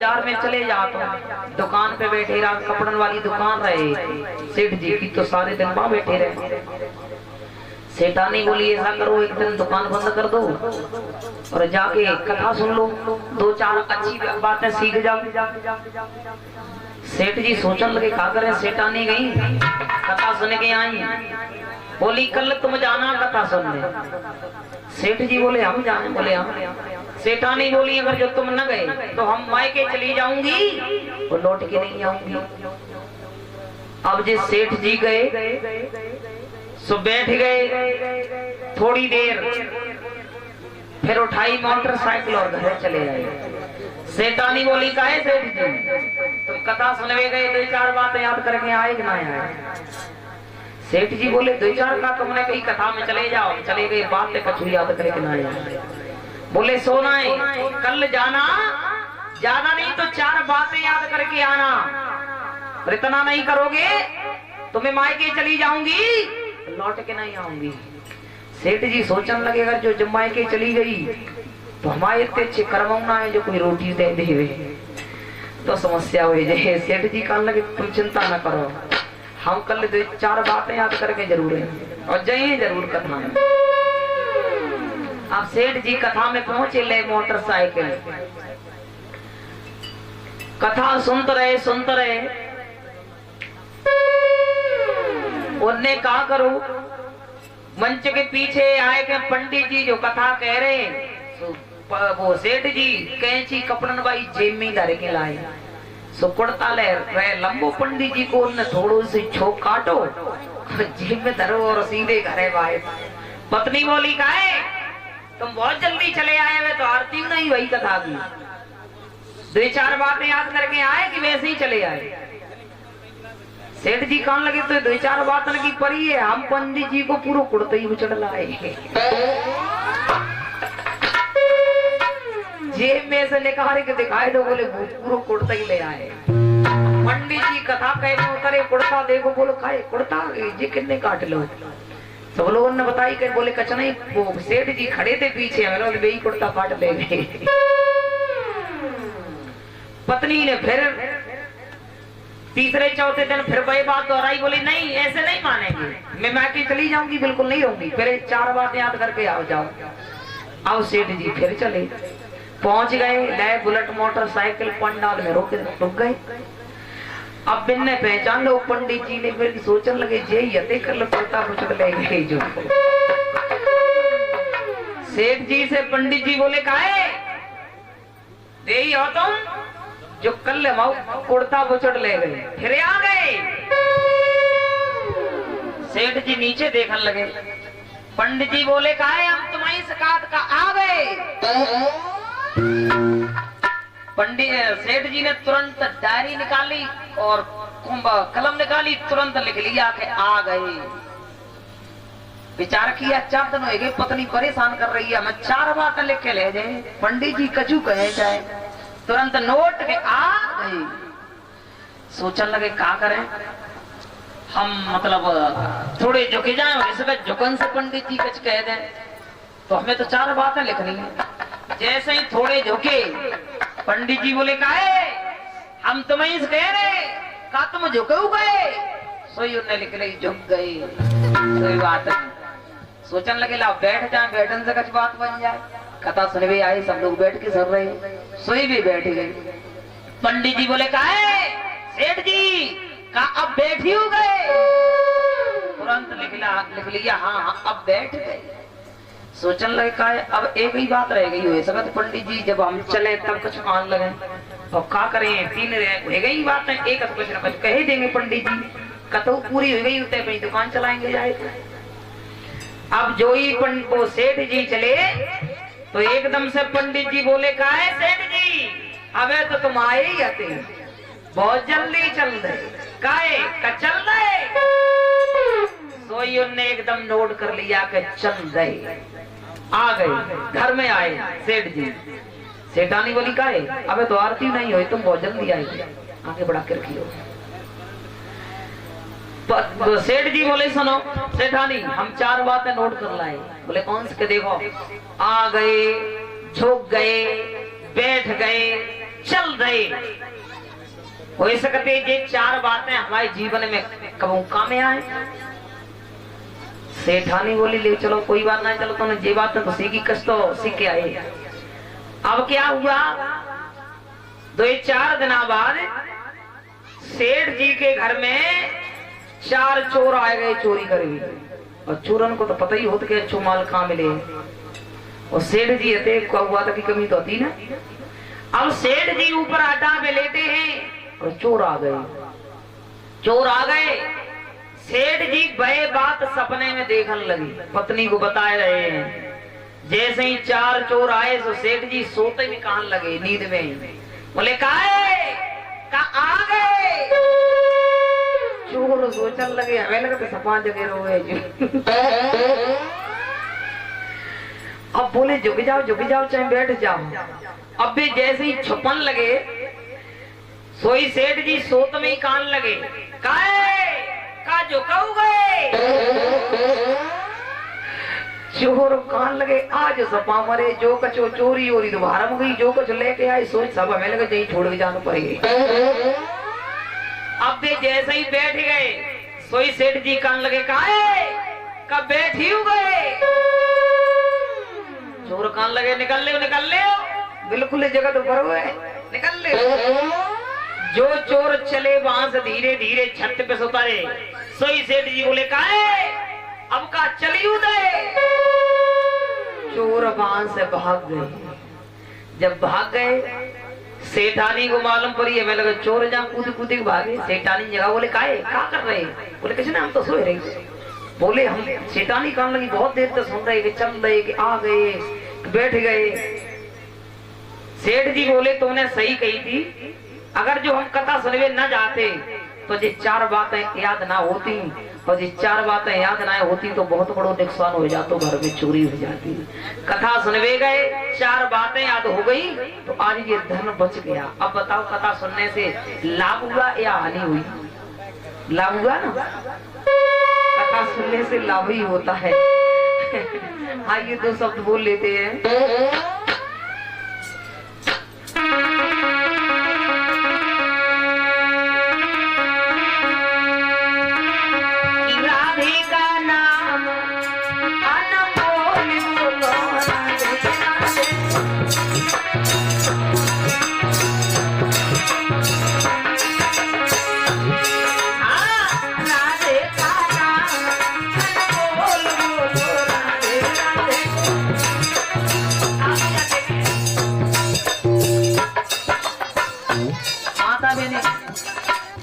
बाजार में चले जाओ तो दुकान पे बैठे रहा, कपड़न वाली दुकान रहे सेठ जी की, तो सारे दिन वहां बैठे रहे। सेठानी बोली ऐसा करो, एक दिन दुकान बंद कर दो और जाके कथा सुन लो, दो चार अच्छी बातें सीख जाओ। सेठ जी सोचने लगे क्या करें। सेठानी गई कथा सुन के आई, बोली कल तुम जाना कथा सुनने। सेठ जी बोले हम जाने, बोले हम। सेठानी बोली अगर जो तुम न गए तो हम मायके चली जाऊंगी और लौट के नहीं आऊंगी। अब जिस सेठ जी गए सो बैठ गए थोड़ी देर, फिर उठाई मोटरसाइकिल और घर चले आए। सेठानी बोली काहे सेठ जी तुम कथा सुनवे गए, दो चार बातें याद करके आए कि ना आए। सेठ जी बोले दो चार का तुमने कही कथा में चले जाओ, चले गए, बातें कछु याद करके ना आए। बोले सोना है कल जाना, ज्यादा नहीं तो चार बातें याद करके आना, और इतना नहीं करोगे तुम्हें मायके चली जाऊंगी लौट के नहीं आऊंगी। सेठ जी सोचने लगे अगर जो जब मायके चली गई तो हमारे इतने अच्छे करवाना है जो कोई रोटी दे देवे तो समस्या हो जाए। सेठ जी कहने लगे तुम चिंता न करो, हम कल दो चार बातें याद करके जरूर है और जाइए जरूर कथा में। अब सेठ जी कथा में पहुंचे, ले मोटरसाइकिल, कथा सुनते रहे। उनने कहा करो, मंच के पीछे आए के पंडित जी जो कथा कह रहे हैं, वो सेठ जी कैंची कपड़न भाई जेब में धर के लाए, सो कुड़ता ले रहे लंबो। पंडित जी को उन्हें थोड़ो से छोक काटो, जेब में धरो और सीधे घरे भाई। पत्नी बोली काहे तुम बहुत जल्दी चले आए हुए, तो आरती नहीं वही कथा की, दो चार बातें याद करके आए कि वैसे ही चले आए। सेठ जी कहने लगे तो दो चार बातें की परी है, हम पंडित जी को पूरा कुड़ते ही उचड़ लाए, जेब में से निकाल के दिखाए दो, बोले पूरा कुड़ता ही ले आए। पंडित जी कथा कहने उतरे, कुड़ता देखो, बोलो खाए कुड़ता जी कितने काट लो। सब लोगों ने बताई कि बोले कच नहीं, वो सेठ जी खड़े थे पीछे, वही कुड़ता काट ले गए। पत्नी ने फिर तीसरे चौथे दिन फिर वही बात दोहराई, बोली नहीं ऐसे नहीं मानेंगे, मैं मायके चली जाऊंगी, बिल्कुल नहीं रहूंगी, फिर चार बातें याद करके आओ जाओ। आओ सेठ जी फिर चले, पहुंच गए, नए बुलेट मोटरसाइकिल पंडाल में रुक गए। अब बिन्ने पहचान लो पंडित जी ने, फिर सोचने लगे जे यते कर लो पड़ता पुछड़ ले गए जो। सेठ जी से पंडित जी बोले काहे दे ही हो तुम जो कल कुड़ता बुचड़ ले गए, फिर आ गए। सेठ जी नीचे देखने लगे, पंडित जी बोले काहे हम तुम्हारी शिकायत का आ गए। पंडित सेठ जी ने तुरंत डायरी निकाली और कलम निकाली, तुरंत लिख लिया कि आ गए। विचार किया 4 दिन हो गए, पत्नी परेशान कर रही है, मैं 4 बातें लिख के ले जाए, पंडित जी कचू कहे जाए, तुरंत नोट के आ गए। सोचने लगे क्या करें हम, मतलब थोड़े झुके जाए, इसमें झुकन से पंडित जी कच कह दें तो हमें तो 4 बातें लिखनी है। जैसे ही थोड़े झुके, पंडित जी बोले काहे हम तुम्हें कह रहे का तुम झुके गए, सोई उन्हें लिख रही झुक गए, कोई बात नहीं। सोचने लगे ला बैठ जाए, बैठने से कुछ बात बन जाए। कथा सुनवे आए, सब लोग बैठ के सुन रहे, सोई भी बैठ गए। पंडित जी बोले काहे सेठ जी का अब बैठ ही हो गए, तुरंत लिख लिया हाँ अब बैठ गए। सोचने लगे का अब एक ही बात रह गई हुई सकत, पंडित जी जब हम चले तब कुछ मान लगे तो क्या करें, 3 रह गई बात है, एक कुछ न कुछ कह देंगे पंडित जी, कतो पूरी हो गई होते अपनी दुकान चलाएंगे जाए। अब जो ही वो सेठ जी चले तो एकदम से पंडित जी बोले का है सेठ जी अबे तो तुम आए ही आते बहुत जल्दी चल रहे काहे का चल रहे। सोई उनने एकदम नोट कर लिया कि चल गए, आ गए, घर में आए सेठ जी। सेठानी बोली काहे अबे तो आरती नहीं हुई, तुम बहुत जल्दी आई, आगे बढ़ा कर रखियो। सेठ जी बोले सुनो सेठानी हम 4 बातें नोट कर लाए। बोले कौन से, देखो आ गए, झुक गए, बैठ गए, चल रहे हो सकते ये चार बातें हमारे जीवन में कब काम में आए। सेठानी बोली ले चलो कोई बात ना, चलो तुमने ये बात तो सीखी, कष्ट तो सीख के आए। अब क्या हुआ, 2-4 दिन बाद सेठ जी के घर में 4 चोर आए गए चोरी करेगी। और चोरन को तो पता ही होता कि अच्छो माल कहाँ मिले। और सेठ जी हते हुआ था कि कमी तो होती ना। अब सेठ जी ऊपर आटा पे लेटे हैं और चोर आ गए। चोर आ गए, सेठ जी वह बात सपने में देखने लगी, पत्नी को बताए रहे हैं। जैसे ही 4 चोर आए तो सेठ जी सोते में कहने लगे नींद में, बोले का आ गए। चोर सोचने लगे हमें लगा तो सपा जगह रोए। अब बोले झुक जाओ चाहे बैठ जाओ। अब भी जैसे ही छुपन लगे सोई सेठ जी सोत में ही कान लगे, का झुकाऊ गए। चोर कान लगे आज सपा मरे, जो कचो चोरी ओरी दोबारा गई, जो कच लेके आए सोच सब हमें लगे यही छोड़ के जाना पड़ेगा। अब भी जैसे ही बैठ गए सोई सेठ जी कान लगे, कब बैठी हूँ गए। चोर कान लगे निकल ले बिल्कुल जगह तो पर हुए निकल ले। जो चोर चले वहां से धीरे धीरे छत पे उतारे। सोई सेठ जी बोले अब का चली उदय। चोर वहां से भाग गए। जब भाग गए सेठानी को मालूम पड़ी है, मैं लगा चोर जहाँ कूद के भागे। सेठानी जगह बोले क्या कर रहे, बोले किसी ने हम तो सोए रहे। बोले हम सेठानी कहने लगी बहुत देर तक सुन रहे कि चल रहे कि आ गए बैठ गए। सेठ जी बोले तुमने सही कही थी, अगर जो हम कथा सुनवे न जाते तो ये 4 बातें याद ना होती, और ये 4 बातें याद ना होती तो बहुत बड़ो नुकसान हो जाता, घर में चोरी हो जाती। कथा सुनवे गए 4 बातें याद हो गई तो आज ये धन बच गया। अब बताओ कथा सुनने से लाभ हुआ या हानि हुई? लाभ हुआ ना, कथा सुनने से लाभ ही होता है। आइए 2 शब्द बोल लेते हैं।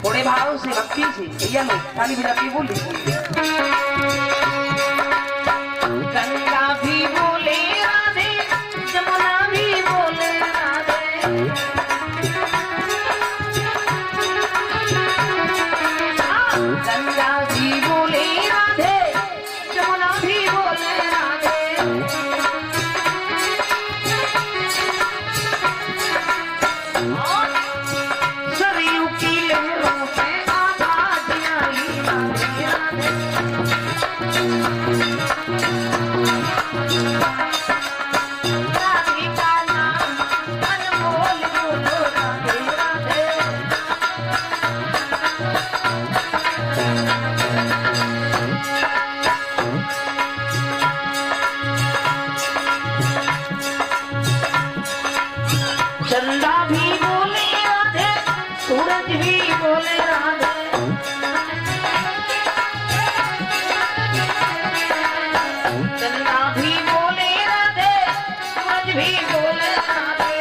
थोड़े भाव से भक्ति से भैया लोग ताली बजा के बोल गंगा भी बोले राधे, जमुना भी बोले राधे, गंगा भी बोले राधे, जमुना भी बोले राधे। सरयू की लहरों से आवाज आई राधे राधे। राधे का नाम अनमोल बोलो राधे राधे। चंदा भी बोले राधे, सूरज भी बोले राधे, चंदा भी बोले राधे, सूरज भी बोले राधे।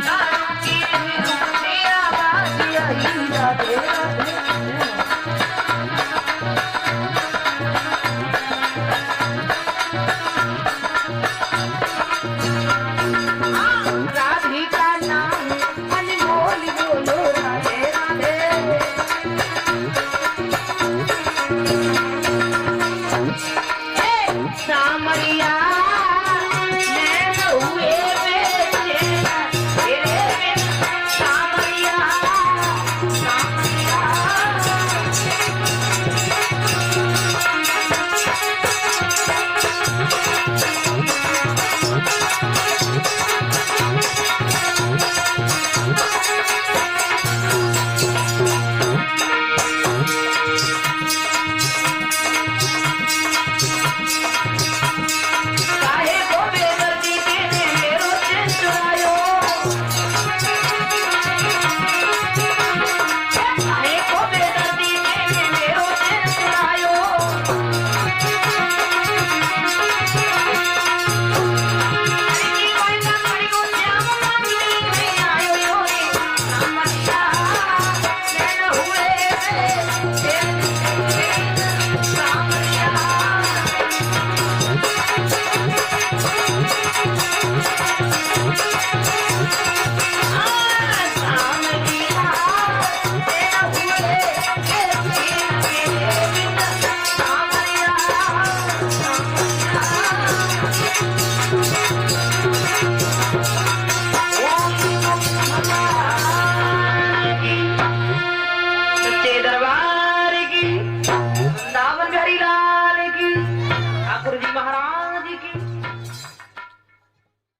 तारों की लहरों से आवाज आई राधे राधे।